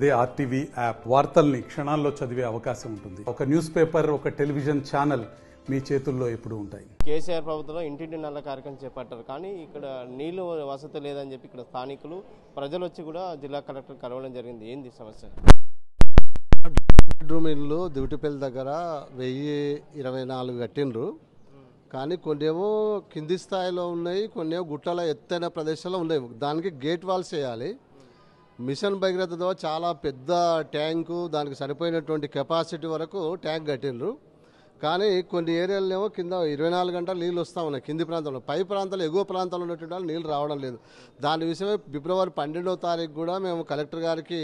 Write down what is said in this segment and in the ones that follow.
They RTV app వార్తల్ని క్షణాల్లో చదివే అవకాశం ఉంటుంది. ఒక న్యూస్ పేపర్, ఒక టెలివిజన్ ఛానల్ మీ చేతుల్లో ఎప్పుడు ఉంటాయి. కేసీఆర్ ప్రభుత్వంలో ఇంటింటి నల్ల కార్యక్రమం చేపట్టారు. కానీ ఇక్కడ నీళ్లు వసతి లేదని చెప్పి ఇక్కడ స్థానికులు ప్రజలు వచ్చి కూడా జిల్లా కలెక్టర్ కలవడం జరిగింది. ఏంది సమస్య? బెడ్రూమ్ ఇల్లు దివిటిపల్లి దగ్గర 1024 కట్టిండ్రు. కానీ కొన్నేమో కింది స్థాయిలో ఉన్నాయి, కొన్నేమో గుట్టల ఎత్తైన ప్రదేశాల్లో ఉన్నాయి. దానికి గేట్ వాల్స్ వేయాలి. మిషన్ భగీరథ ద్వారా చాలా పెద్ద ట్యాంకు, దానికి సరిపోయినటువంటి కెపాసిటీ వరకు ట్యాంక్ కట్టిండ్రు. కానీ కొన్ని ఏరియాలనేమో కింద 24 గంటలు నీళ్ళు వస్తూ ఉన్నాయి కింది ప్రాంతంలో. పై ప్రాంతాల్లో, ఎగువ ప్రాంతాల్లో ఉన్నటువంటి వాళ్ళు నీళ్ళు రావడం లేదు. దాని విషయమై ఫిబ్రవరి 12వ తారీఖు కూడా మేము కలెక్టర్ గారికి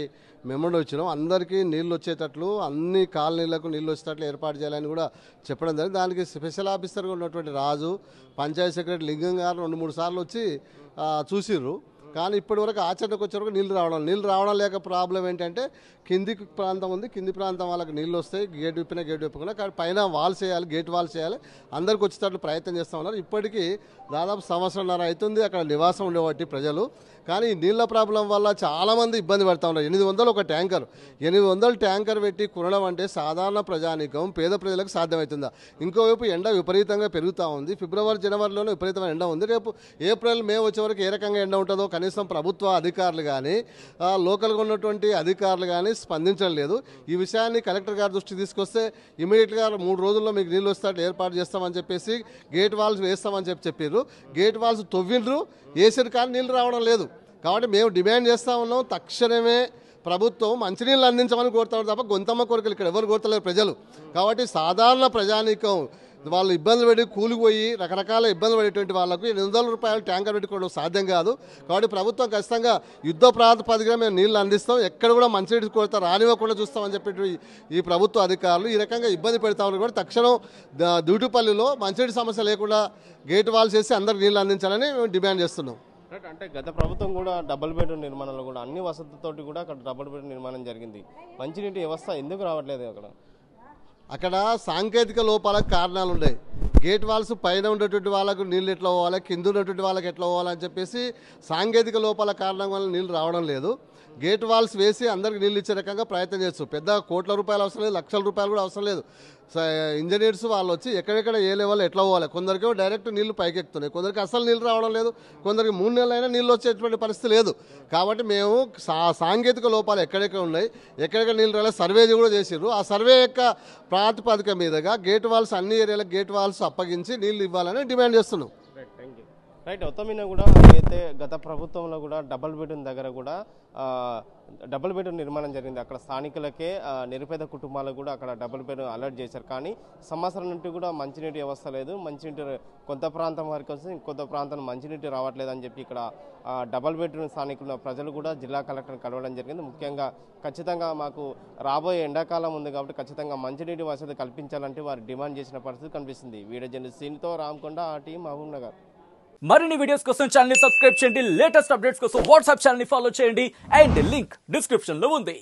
మెమోండో ఇచ్చినాం. అందరికీ నీళ్ళు వచ్చేటట్లు, అన్ని కాలనీలకు నీళ్ళు వచ్చేటట్లు ఏర్పాటు చేయాలని కూడా చెప్పడం జరిగింది. దానికి స్పెషల్ ఆఫీసర్గా ఉన్నటువంటి రాజు, పంచాయతీ సెక్రటరీ లింగం గారు 2-3 సార్లు వచ్చి చూసిర్రు. కానీ ఇప్పటి వరకు ఆచరణకు వచ్చే వరకు నీళ్ళు రావడం లేక ప్రాబ్లం ఏంటంటే కింది ప్రాంతం ఉంది, కింది ప్రాంతం వాళ్ళకి నీళ్ళు వస్తాయి, గేట్ విప్పకుండా. కానీ పైన వాల్స్ వేయాలి, గేట్ వాల్స్ వేయాలి. అందరికి వచ్చేటట్లు ప్రయత్నం చేస్తూ ఉన్నారు. ఇప్పటికీ దాదాపు 1.5 సంవత్సరం అవుతుంది అక్కడ నివాసం ఉండేవాటి ప్రజలు. కానీ నీళ్ళ ప్రాబ్లం వల్ల చాలామంది ఇబ్బంది పడుతూ ఉన్నారు. 800 ఒక ట్యాంకర్, 800 ట్యాంకర్ పెట్టి కొనడం అంటే సాధారణ ప్రజానీకం, పేద ప్రజలకు సాధ్యమవుతుందా? ఇంకోవైపు ఎండ విపరీతంగా పెరుగుతూ ఉంది. ఫిబ్రవరి, జనవరిలోనే విపరీతమైన ఎండ ఉంది. రేపు ఏప్రిల్, మే వచ్చే వరకు ఏ రకంగా ఎండ ఉంటుందో కనీసం ప్రభుత్వ అధికారులు కానీ, లోకల్గా ఉన్నటువంటి అధికారులు కానీ స్పందించడం లేదు. ఈ విషయాన్ని కలెక్టర్ గారి దృష్టికి తీసుకొస్తే ఇమీడియట్గా 3 రోజుల్లో మీకు నీళ్ళు వస్తాడు ఏర్పాటు చేస్తామని చెప్పేసి గేట్ వాల్స్ వేస్తామని చెప్పారు. గేట్ వాల్స్ తవ్విండ్రు, వేసారు, కానీ నీళ్ళు రావడం లేదు. కాబట్టి మేము డిమాండ్ చేస్తూ ఉన్నాం, తక్షణమే ప్రభుత్వం మంచినీళ్ళు అందించమని కోరుతారు తప్ప గొంతమ్మ కోరికలు ఇక్కడ ఎవరు కోరతలేరు ప్రజలు. కాబట్టి సాధారణ ప్రజానీకం వాళ్ళు ఇబ్బందులు పెట్టి కూలిపోయి రకరకాల ఇబ్బందులు పడేటువంటి వాళ్ళకు 800 రూపాయలు ట్యాంకర్ పెట్టుకోవడం సాధ్యం కాదు. కాబట్టి ప్రభుత్వం ఖచ్చితంగా యుద్ధ ప్రాతిపదికగా మేము నీళ్లు అందిస్తాం, ఎక్కడ కూడా మంచినీటి కొరత రానివ్వకుండా చూస్తామని చెప్పి ఈ ప్రభుత్వ అధికారులు ఈ రకంగా ఇబ్బంది పెడతామని కూడా తక్షణం దివిటిపల్లిలో మంచినీటి సమస్య లేకుండా గేట్ వాల్స్ చేసి అందరికి నీళ్లు అందించాలని మేము డిమాండ్ చేస్తున్నాం. అంటే గత ప్రభుత్వం కూడా డబుల్ బెడ్రూమ్ నిర్మాణంలో కూడా అన్ని వసతులతోటి కూడా అక్కడ డబుల్ బెడ్రూమ్ నిర్మాణం జరిగింది. మంచినీటి వ్యవస్థ ఎందుకు రావట్లేదు? అక్కడ సాంకేతిక లోపాలకు కారణాలు ఉన్నాయి. గేట్ వాల్స్ పైన ఉన్నటువంటి వాళ్ళకు నీళ్ళు ఎట్లా పోవాలి, కింద ఉన్నటువంటి వాళ్ళకి ఎట్లా పోవాలని చెప్పేసి సాంకేతిక లోపాల కారణం వల్ల నీళ్ళు రావడం లేదు. గేట్ వాల్స్ వేసి అందరికి నీళ్ళు ఇచ్చే రకంగా ప్రయత్నం చేస్తూ పెద్ద కోట్ల రూపాయలు అవసరం లేదు, లక్షల రూపాయలు కూడా అవసరం లేదు. ఇంజనీర్స్ వాళ్ళు వచ్చి ఎక్కడెక్కడ ఏ లెవెల్ ఎట్లా పోవాలి, కొందరికి డైరెక్ట్ నీళ్లు పైకెక్కుతున్నాయి, కొందరికి అసలు నీళ్ళు రావడం లేదు, కొందరికి 3 నెలలైనా నీళ్ళు వచ్చేటువంటి పరిస్థితి లేదు. కాబట్టి మేము సాంకేతిక లోపాలు ఎక్కడెక్కడ ఉన్నాయి, ఎక్కడెక్కడ నీళ్ళు రాలేదు సర్వే కూడా చేసిర్రు. ఆ సర్వే యొక్క ప్రాతిపదిక మీదుగా గేట్ వాల్స్ అన్ని ఏరియాలకు గేట్ వాల్స్ అప్పగించి నీళ్ళు ఇవ్వాలని డిమాండ్ చేస్తున్నాం. రైట్. మొత్తం మీద కూడా అయితే గత ప్రభుత్వంలో కూడా డబుల్ బెడ్రూమ్ దగ్గర కూడా డబుల్ బెడ్రూమ్ నిర్మాణం జరిగింది. అక్కడ స్థానికులకే, నిరుపేద కుటుంబాలకు కూడా అక్కడ డబుల్ బెడ్రూమ్ అలర్ట్ చేశారు. కానీ సంవత్సరం నుండి కూడా మంచినీటి వ్యవస్థ లేదు. మంచినీటి కొంత ప్రాంతం వరకు వస్తే ఇంకొంత ప్రాంతం మంచినీటి రావట్లేదు అని చెప్పి ఇక్కడ డబుల్ బెడ్రూమ్ స్థానికుల ప్రజలు కూడా జిల్లా కలెక్టర్ని కలవడం జరిగింది. ముఖ్యంగా ఖచ్చితంగా మాకు రాబోయే ఎండాకాలం ఉంది కాబట్టి ఖచ్చితంగా మంచినీటి వసతి కల్పించాలంటే వారు డిమాండ్ చేసిన పరిస్థితి కనిపిస్తుంది. వీడియో జర్నలిస్ట్ సీన్తో రామకొండ, ఆ టీం మహబూబ్ నగర్. మరిన్ని వీడియోస్ కోసం ఛానల్ ని సబ్స్క్రైబ్ చేయండి, లేటెస్ట్ అప్డేట్స్ కోసం వాట్సాప్ ఛానల్ ని ఫాలో చేయండి అండ్ లింక్ డిస్క్రిప్షన్ లో ఉంది.